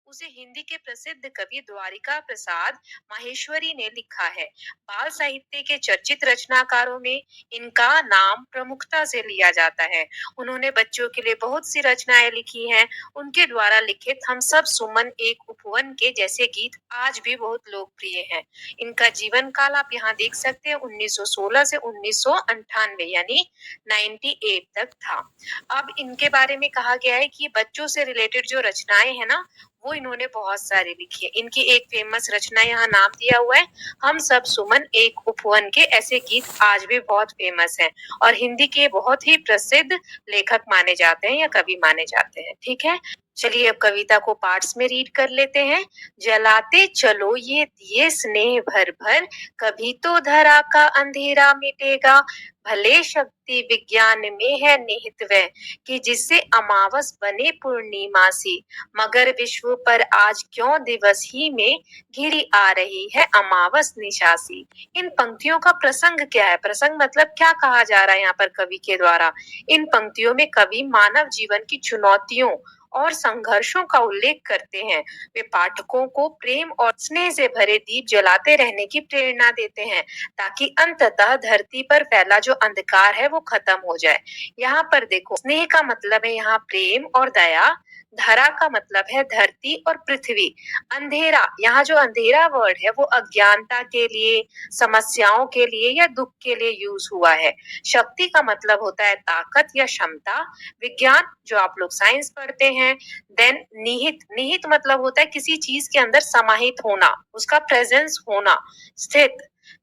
उसे हिंदी के प्रसिद्ध कवि द्वारिका प्रसाद माहेश्वरी ने लिखा है। बाल साहित्य के चर्चित रचनाकारों में इनका नाम प्रमुखता से लिया जाता है। उन्होंने बच्चों के लिए बहुत सी रचनाएं लिखी हैं। उनके द्वारा लिखित हम सब सुमन एक उपवन के जैसे गीत आज भी बहुत लोकप्रिय हैं। इनका जीवन काल आप यहाँ देख सकते हैं 1916 से 1998 यानी 98 तक था। अब इनके बारे में कहा गया है कि बच्चों से रिलेटेड जो रचनाएं हैं ना वो इन्होंने बहुत सारी लिखी है। इनकी एक फेमस रचना यहाँ नाम दिया हुआ है, हम सब सुमन एक उपवन के। ऐसे गीत आज भी बहुत फेमस हैं और हिंदी के बहुत ही प्रसिद्ध लेखक माने जाते हैं या कवि माने जाते हैं। ठीक है, चलिए अब कविता को पार्ट्स में रीड कर लेते हैं। जलाते चलो ये दिए स्नेह भर भर, कभी तो धरा का अंधेरा मिटेगा। भले शक्ति विज्ञान में है निहित वह, कि जिससे अमावस बने पूर्णिमासी। मगर विश्व पर आज क्यों दिवस ही में घिरी आ रही है अमावस निशासी। इन पंक्तियों का प्रसंग क्या है? प्रसंग मतलब क्या कहा जा रहा है यहाँ पर कवि के द्वारा। इन पंक्तियों में कवि मानव जीवन की चुनौतियों और संघर्षों का उल्लेख करते हैं। वे पाठकों को प्रेम और स्नेह से भरे दीप जलाते रहने की प्रेरणा देते हैं ताकि अंततः धरती पर फैला जो अंधकार है वो खत्म हो जाए। यहाँ पर देखो, स्नेह का मतलब है यहाँ प्रेम और दया, धरा का मतलब है धरती और पृथ्वी, अंधेरा, यहाँ जो अंधेरा वर्ड है वो अज्ञानता के लिए, समस्याओं के लिए या दुख के लिए यूज हुआ है। शक्ति का मतलब होता है ताकत या क्षमता, विज्ञान जो आप लोग साइंस पढ़ते हैं। देन निहित, निहित मतलब होता है किसी चीज के अंदर समाहित होना, उसका प्रेजेंस होना, स्थित।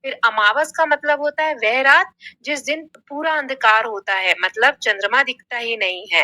फिर अमावस का मतलब होता है वह रात जिस दिन पूरा अंधकार होता है, मतलब चंद्रमा दिखता ही नहीं है।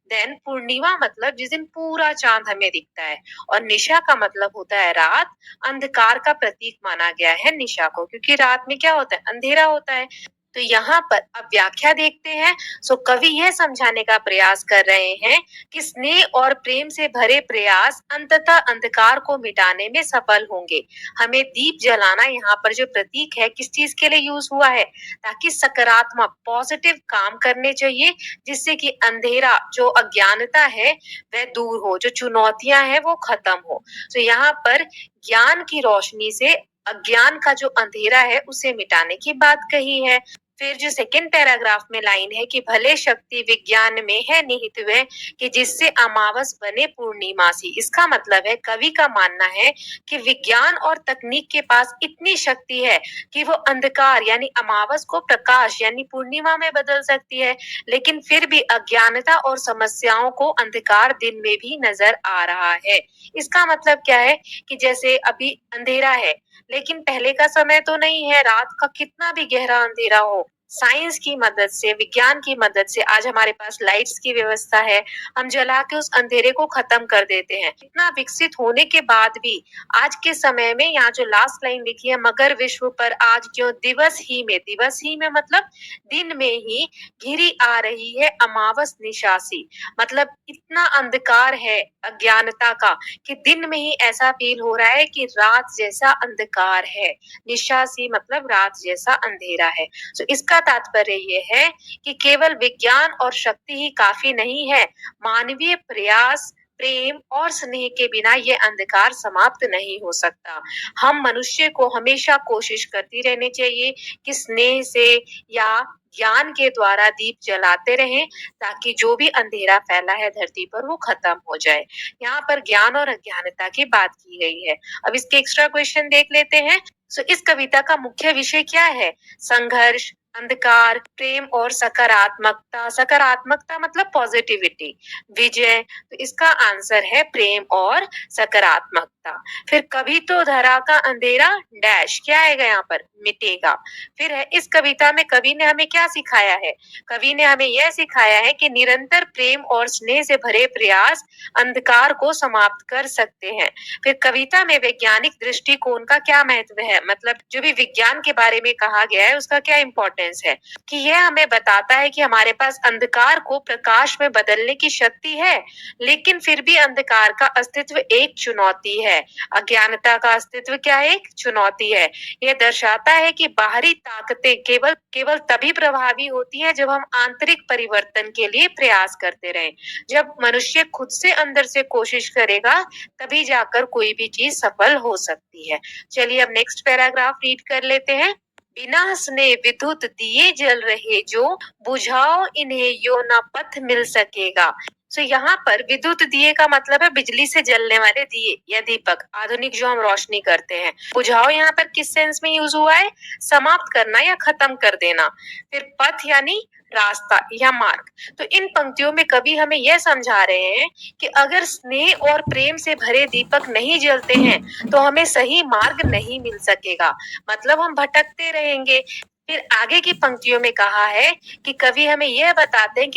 देन पूर्णिमा मतलब जिस दिन पूरा चांद हमें दिखता है। और निशा का मतलब होता है रात, अंधकार का प्रतीक माना गया है निशा को, क्योंकि रात में क्या होता है, अंधेरा होता है। तो यहाँ पर अब व्याख्या देखते हैं। सो कवि यह समझाने का प्रयास कर रहे हैं कि स्नेह और प्रेम से भरे प्रयास अंततः अंधकार को मिटाने में सफल होंगे। हमें दीप जलाना यहाँ पर जो प्रतीक है किस चीज के लिए यूज हुआ है, ताकि सकारात्मक पॉजिटिव काम करने चाहिए जिससे कि अंधेरा जो अज्ञानता है वह दूर हो, जो चुनौतियां हैं वो खत्म हो। तो यहाँ पर ज्ञान की रोशनी से अज्ञान का जो अंधेरा है उसे मिटाने की बात कही है। फिर जो सेकेंड पैराग्राफ में लाइन है कि भले शक्ति विज्ञान में है निहित वह, कि जिससे अमावस बने पूर्णिमासी। इसका मतलब है कवि का मानना है कि विज्ञान और तकनीक के पास इतनी शक्ति है कि वो अंधकार यानी अमावस को प्रकाश यानी पूर्णिमा में बदल सकती है। लेकिन फिर भी अज्ञानता और समस्याओं को अंधकार दिन में भी नजर आ रहा है। इसका मतलब क्या है कि जैसे अभी अंधेरा है लेकिन पहले का समय तो नहीं है, रात का कितना भी गहरा अंधेरा हो, साइंस की मदद से, विज्ञान की मदद से आज हमारे पास लाइट्स की व्यवस्था है, हम जला के उस अंधेरे को खत्म कर देते हैं। इतना विकसित होने के बाद भी आज के समय में यहाँ जो लास्ट लाइन लिखी है, मगर विश्व पर आज क्यों दिवस ही में, दिवस ही में मतलब दिन में ही घिरी आ रही है अमावस निशासी। मतलब इतना अंधकार है अज्ञानता का कि दिन में ही ऐसा फील हो रहा है कि रात जैसा अंधकार है। निशासी मतलब रात जैसा अंधेरा है। तो इसका तात्पर्य ये है कि केवल विज्ञान और शक्ति ही काफी नहीं है, मानवीय प्रयास, प्रेम और स्नेह के बिना ये अंधकार समाप्त नहीं हो सकता। हम मनुष्य को हमेशा कोशिश करती रहनी चाहिए कि स्नेह से या ज्ञान के द्वारा दीप जलाते रहें ताकि जो भी अंधेरा फैला है धरती पर वो खत्म हो जाए। यहाँ पर ज्ञान और अज्ञानता की बात की गई है। अब इसके एक्स्ट्रा क्वेश्चन देख लेते हैं। सो इस कविता का मुख्य विषय क्या है? संघर्ष, अंधकार, प्रेम और सकारात्मकता। सकारात्मकता मतलब पॉजिटिविटी, विजय। तो इसका आंसर है प्रेम और सकारात्मकता। फिर कभी तो धरा का अंधेरा डैश, क्या आएगा यहाँ पर, मिटेगा। फिर है इस कविता में कवि ने हमें क्या सिखाया है? कवि ने हमें यह सिखाया है कि निरंतर प्रेम और स्नेह से भरे प्रयास अंधकार को समाप्त कर सकते हैं। फिर कविता में वैज्ञानिक दृष्टिकोण का क्या महत्व है, मतलब जो भी विज्ञान के बारे में कहा गया है उसका क्या इंपॉर्टेंस इम्पोर्टेंस है कि यह हमें बताता है कि हमारे पास अंधकार को प्रकाश में बदलने की शक्ति है, लेकिन फिर भी अंधकार का अस्तित्व एक चुनौती है। अज्ञानता का अस्तित्व क्या है? एक चुनौती है। यह दर्शाता है कि बाहरी ताकतें केवल केवल तभी प्रभावी होती हैं जब हम आंतरिक परिवर्तन के लिए प्रयास करते रहें। जब मनुष्य खुद से अंदर से कोशिश करेगा, तभी जाकर कोई भी चीज सफल हो सकती है। चलिए अब नेक्स्ट पैराग्राफ रीड कर लेते हैं। बिना स्नेह विद्युत दिए जल रहे जो, बुझाओ इन्हें यो न पथ मिल सकेगा। यहाँ पर विद्युत दिए का मतलब है बिजली से जलने वाले दिए या दीपक, आधुनिक जो हम रोशनी करते हैं। बुझाओ यहाँ पर किस सेंस में यूज हुआ है? समाप्त करना या खत्म कर देना। फिर पथ यानी रास्ता या मार्ग। तो इन पंक्तियों में कवि हमें यह समझा रहे हैं कि अगर स्नेह और प्रेम से भरे दीपक नहीं जलते हैं तो हमें सही मार्ग नहीं मिल सकेगा, मतलब हम भटकते रहेंगे। फिर आगे की पंक्तियों में कहा है कि कवि हमें यह बताते हैं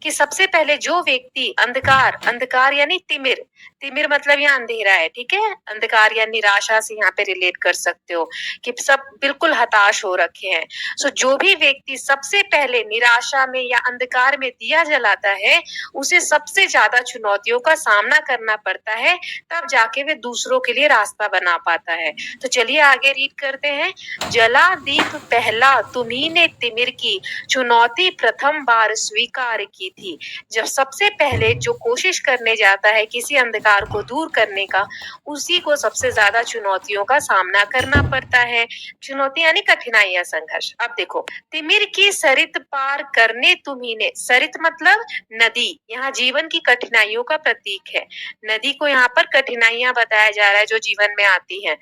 कि सबसे पहले जो व्यक्ति अंधकार, अंधकार यानी तिमिर, तिमिर मतलब यहाँ अंधेरा है, ठीक है, अंधकार या निराशा से यहाँ पे रिलेट कर सकते हो कि सब बिल्कुल हताश हो रखे हैं। जो भी व्यक्ति सबसे पहले निराशा में या अंधकार में दिया जलाता है, उसे सबसे ज्यादा चुनौतियों का सामना करना पड़ता है, तब जाके वे दूसरों के लिए रास्ता बना पाता है। तो चलिए आगे रीड करते हैं। जला दीप पहला तुम्ही ने तिमिर की, चुनौती प्रथम बार स्वीकार की थी। जब सबसे पहले जो कोशिश करने जाता है किसी अंधकार को दूर करने का, उसी को सबसे ज्यादा चुनौतियों का सामना करना पड़ता है। चुनौती यानी कठिनाई या संघर्ष। अब देखो, तिमिर की सरित पार करने तुम्ही ने, सरित मतलब नदी, यहाँ जीवन की कठिनाइयों का प्रतीक है। नदी को यहाँ पर कठिनाइयां बताया जा रहा है जो जीवन में आती हैं।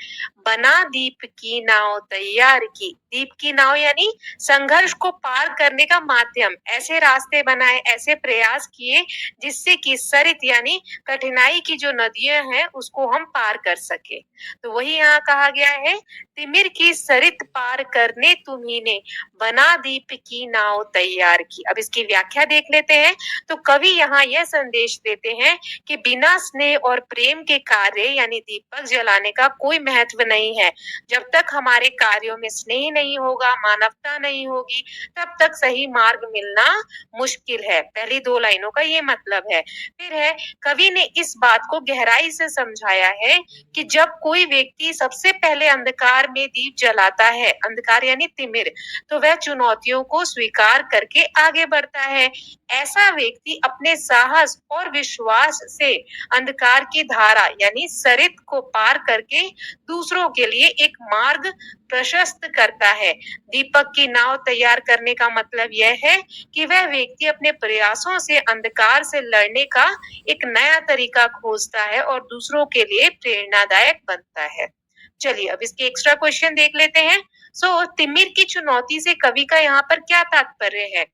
बना दीप की नाव तैयार की, दीप की नाव यानी संघर्ष को पार करने का माध्यम, ऐसे रास्ते बनाए, ऐसे प्रयास किए जिससे कि सरित यानी कठिनाई की जो नदियां हैं उसको हम पार कर सके। तो वही यहाँ कहा गया है, तिमिर की सरित पार करने तुम्ही ने, बना दीप की नाव तैयार की। अब इसकी व्याख्या देख लेते हैं। तो कवि यहाँ यह संदेश देते हैं कि बिना स्नेह और प्रेम के कार्य यानी दीपक जलाने का कोई महत्व नहीं है। जब तक हमारे कार्यों में स्नेह नहीं होगा, मानवता नहीं होगी, तब तक सही मार्ग मिलना मुश्किल है। पहली दो लाइनों का ये मतलब है। फिर है, कवि ने इस बात को गहराई से समझाया है कि जब कोई व्यक्ति सबसे पहले अंधकार में दीप जलाता है, अंधकार यानी तिमिर, तो वह चुनौतियों को स्वीकार करके आगे बढ़ता है। ऐसा व्यक्ति अपने साहस और विश्वास से अंधकार की धारा यानी सरित को पार करके दूसरों के लिए एक मार्ग प्रशस्त करता है। दीपक की नाव तैयार करने का मतलब यह है कि वह व्यक्ति अपने प्रयासों से अंधकार से लड़ने का एक नया तरीका खोजता है और दूसरों के लिए प्रेरणादायक बनता है। चलिए अब इसके एक्स्ट्रा क्वेश्चन देख लेते हैं। तिमिर की चुनौती से कवि का यहाँ पर क्या तात्पर्य है?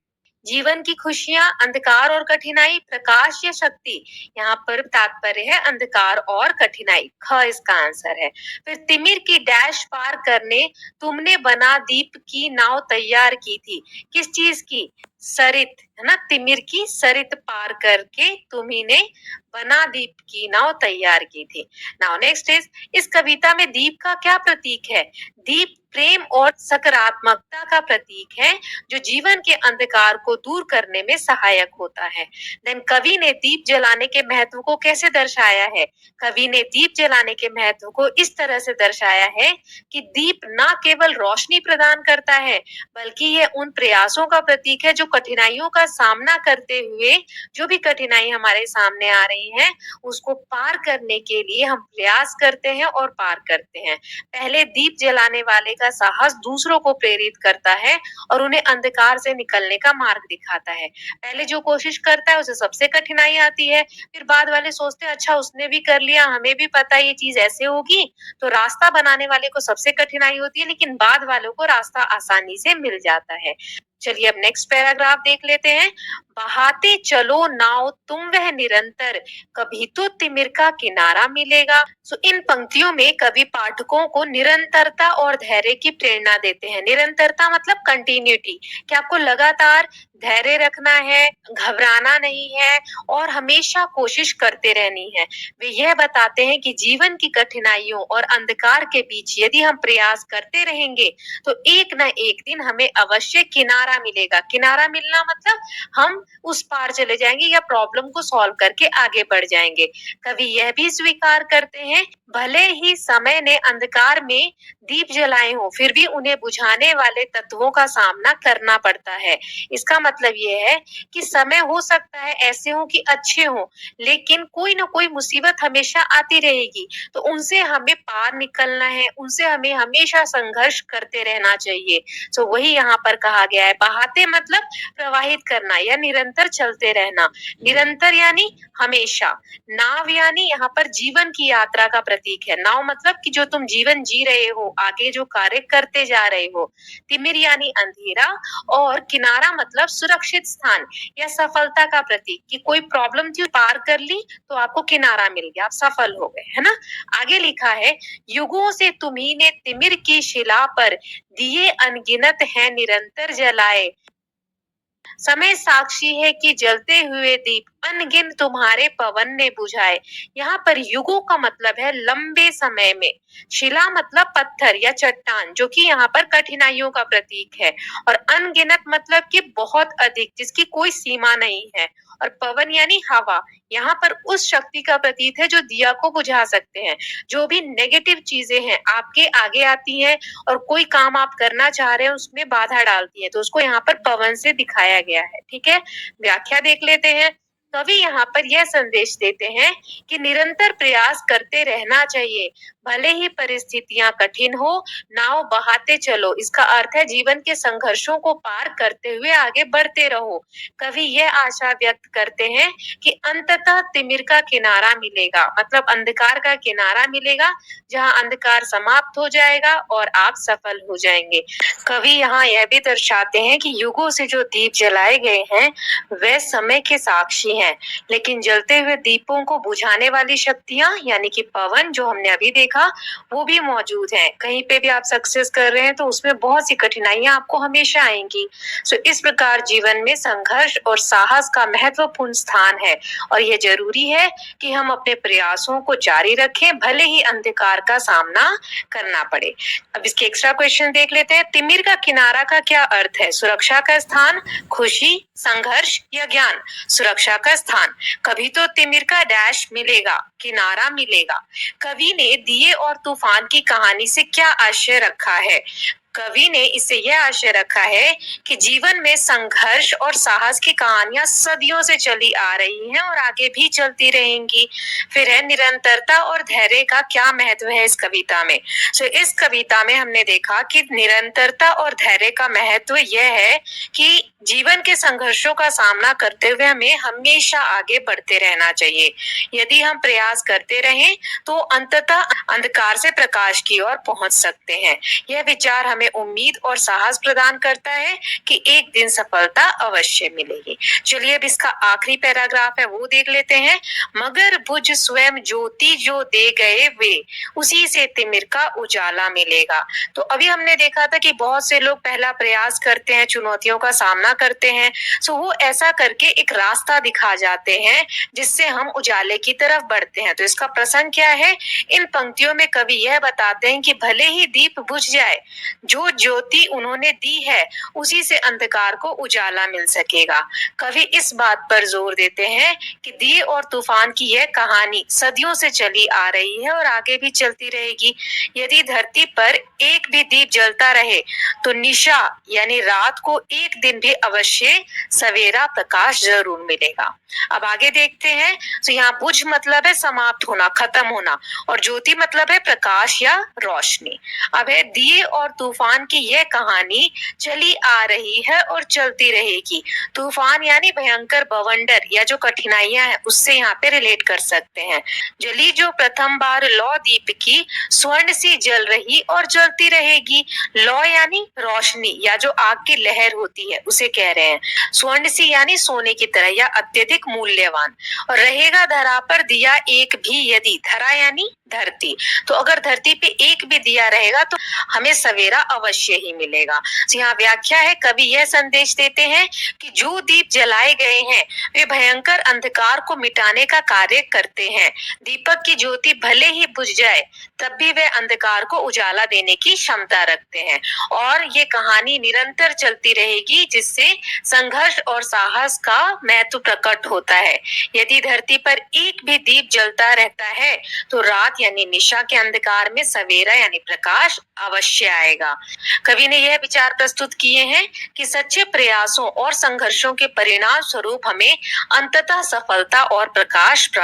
जीवन की खुशियां, अंधकार और कठिनाई, प्रकाश या शक्ति? यहाँ पर तात्पर्य है अंधकार और कठिनाई, ख इसका आंसर है। फिर तिमिर की डैश पार करने तुमने बना दीप की नाव तैयार की थी, किस चीज की? सरित, है ना, तिमिर की सरित पार करके तुम्ही ने बना दीप की नाव तैयार की थी। नाउ नेक्स्ट इज, इस कविता में दीप का क्या प्रतीक है? दीप प्रेम और सकारात्मकता का प्रतीक है जो जीवन के अंधकार को दूर करने में सहायक होता है। देन कवि ने दीप जलाने के महत्व को कैसे दर्शाया है? कवि ने दीप जलाने के महत्व को इस तरह से दर्शाया है कि दीप न केवल रोशनी प्रदान करता है, बल्कि यह उन प्रयासों का प्रतीक है जो कठिनाइयों का सामना करते हुए, जो भी कठिनाई हमारे सामने आ रही है, उसको पार करने के लिए हम प्रयास करते हैं और पार करते हैं। पहले दीप जलाने वाले का साहस दूसरों को प्रेरित करता है और उन्हें अंधकार से निकलने का मार्ग दिखाता है। पहले जो कोशिश करता है उसे सबसे कठिनाई आती है, फिर बाद वाले सोचते हैं अच्छा उसने भी कर लिया, हमें भी पता है ये चीज ऐसे होगी, तो रास्ता बनाने वाले को सबसे कठिनाई होती है, लेकिन बाद वालों को रास्ता आसानी से मिल जाता है। चलिए अब नेक्स्ट पैराग्राफ देख लेते हैं। बहाते चलो नाव तुम वह निरंतर, कभी तो तिमिर का किनारा मिलेगा। इन पंक्तियों में कवि पाठकों को निरंतरता और धैर्य की प्रेरणा देते हैं। निरंतरता मतलब कंटिन्यूटी, कि आपको लगातार धैर्य रखना है, घबराना नहीं है और हमेशा कोशिश करते रहनी है। वे यह बताते हैं कि जीवन की कठिनाइयों और अंधकार के बीच यदि हम प्रयास करते रहेंगे तो एक न एक दिन हमें अवश्य किनारा मिलेगा। किनारा मिलना मतलब हम उस पार चले जाएंगे या प्रॉब्लम को सॉल्व करके आगे बढ़ जाएंगे। कवि यह भी स्वीकार करते हैं, भले ही समय ने अंधकार में दीप जलाए हों, फिर भी उन्हें बुझाने वाले तत्वों का सामना करना पड़ता है। इसका मतलब ये है कि समय हो सकता है ऐसे हो कि अच्छे हो, लेकिन कोई ना कोई मुसीबत हमेशा आती रहेगी, तो उनसे हमें पार निकलना है, उनसे हमें हमेशा संघर्ष करते रहना चाहिए। तो वही यहाँ पर कहा गया है। बहाते मतलब प्रवाहित करना या निरंतर चलते रहना। निरंतर यानी हमेशा। नाव यानी यहाँ पर जीवन की यात्रा का प्रतीक है। नाव मतलब कि जो तुम जीवन जी रहे हो, आगे जो कार्य करते जा रहे हो। तिमिर यानी अंधेरा और किनारा मतलब सुरक्षित स्थान या सफलता का प्रतीक, कि कोई प्रॉब्लम थी पार कर ली तो आपको किनारा मिल गया, आप सफल हो गए, है ना। आगे लिखा है, युगों से तुम्ही ने तिमिर की शिला पर दिए अनगिनत हैं निरंतर जलाए। समय साक्षी है कि जलते हुए दीप अनगिन तुम्हारे पवन ने बुझाए। यहाँ पर युगों का मतलब है लंबे समय में। शिला मतलब पत्थर या चट्टान, जो कि यहाँ पर कठिनाइयों का प्रतीक है। और अनगिनत मतलब कि बहुत अधिक, जिसकी कोई सीमा नहीं है। और पवन यानी हवा, यहाँ पर उस शक्ति का प्रतीक है जो दिया को बुझा सकते हैं। जो भी नेगेटिव चीजें हैं आपके आगे आती हैं और कोई काम आप करना चाह रहे हैं उसमें बाधा डालती है, तो उसको यहाँ पर पवन से दिखाया गया है। ठीक है, व्याख्या देख लेते हैं। कवि यहाँ पर यह संदेश देते हैं कि निरंतर प्रयास करते रहना चाहिए, भले ही परिस्थितियां कठिन हो, नाव बहाते चलो। इसका अर्थ है जीवन के संघर्षों को पार करते हुए आगे बढ़ते रहो। कवि यह आशा व्यक्त करते हैं कि अंततः तिमिर का किनारा मिलेगा, मतलब अंधकार का किनारा मिलेगा, जहाँ अंधकार समाप्त हो जाएगा और आप सफल हो जाएंगे। कवि यहाँ यह भी दर्शाते हैं कि युगों से जो दीप जलाए गए हैं वे समय के साक्षी हैं, लेकिन जलते हुए दीपों को बुझाने वाली शक्तियां यानी कि पवन, जो हमने अभी देखा, वो भी मौजूद हैं। कहीं पे भी आप सक्सेस कर रहे हैं तो उसमें बहुत सी कठिनाइयां आपको हमेशा आएंगी। सो इस प्रकार जीवन में संघर्ष और साहस का महत्वपूर्ण स्थान है और यह जरूरी है कि हम अपने प्रयासों को जारी रखें, भले ही अंधकार का सामना करना पड़े। अब इसके एक्स्ट्रा क्वेश्चन देख लेते हैं। तिमिर का किनारा का क्या अर्थ है? सुरक्षा का स्थान, खुशी, संघर्ष या ज्ञान? सुरक्षा का स्थान। कभी तो तिमिर का डैश मिलेगा, किनारा मिलेगा। कवि ने दिए और तूफान की कहानी से क्या आशय रखा है? कवि ने इससे यह आशय रखा है कि जीवन में संघर्ष और साहस की कहानियां सदियों से चली आ रही हैं और आगे भी चलती रहेंगी। फिर है निरंतरता और धैर्य का क्या महत्व है इस कविता में? तो इस कविता में हमने देखा कि निरंतरता और धैर्य का महत्व यह है कि जीवन के संघर्षों का सामना करते हुए हमें हमेशा आगे बढ़ते रहना चाहिए। यदि हम प्रयास करते रहें तो अंततः अंधकार से प्रकाश की ओर पहुंच सकते हैं। यह विचार हमें उम्मीद और साहस प्रदान करता है कि एक दिन सफलता अवश्य मिलेगी। चलिए अब इसका आखिरी पैराग्राफ है वो देख लेते हैं। मगर बुझ स्वयं ज्योति जो दे गए वे, उसी से तिमिर का उजाला मिलेगा। तो अभी हमने देखा था कि बहुत से लोग पहला प्रयास करते हैं, चुनौतियों का सामना करते हैं, सो वो ऐसा करके एक रास्ता दिखा जाते हैं जिससे हम उजाले की तरफ बढ़ते हैं। तो इसका प्रसंग क्या है? इन पंक्तियों में कवि यह बताते हैं कि भले ही दीप बुझ जाए, जो ज्योति उन्होंने दी है उसी से अंधकार को उजाला मिल सकेगा। कवि इस बात पर जोर देते हैं कि दिए और तूफान की यह कहानी सदियों से चली आ रही है और आगे भी चलती रहेगी। यदि धरती पर एक भी दीप जलता रहे तो निशा यानी रात को एक दिन भी अवश्य सवेरा प्रकाश जरूर मिलेगा। अब आगे देखते हैं। तो यहाँ बुझ मतलब है समाप्त होना, खत्म होना, और ज्योति मतलब है प्रकाश या रोशनी। अब है दिए और तूफान तूफान की यह कहानी चली आ रही है और चलती रहेगी। तूफान यानी भयंकर बवंडर या जो कठिनाइयां हैं उससे यहाँ पे रिलेट कर सकते हैं। जली जो प्रथम बार लौ दीप की स्वर्ण सी जल रही और जलती रहेगी। लौ यानी रोशनी या जो आग की लहर होती है उसे कह रहे हैं। स्वर्ण सी यानी सोने की तरह या अत्यधिक मूल्यवान। और रहेगा धरा पर दिया एक भी यदि, धरा यानी धरती, तो अगर धरती पे एक भी दिया रहेगा तो हमें सवेरा अवश्य ही मिलेगा। तो यहाँ व्याख्या है, कवि यह संदेश देते हैं कि जो दीप जलाए गए हैं वे भयंकर अंधकार को मिटाने का कार्य करते हैं। दीपक की ज्योति भले ही बुझ जाए तब भी वे अंधकार को उजाला देने की क्षमता रखते हैं। और ये कहानी निरंतर चलती रहेगी जिससे संघर्ष और साहस का महत्व प्रकट होता है। यदि धरती पर एक भी दीप जलता रहता है तो रात यानी निशा के अंधकार में सवेरा यानी प्रकाश अवश्य आएगा। कवि ने यह विचार प्रस्तुत किए हैं कि सच्चे प्रयासों और संघर्षों के परिणाम स्वरूप हमें अंततः सफलता और प्रकाश प्राप्त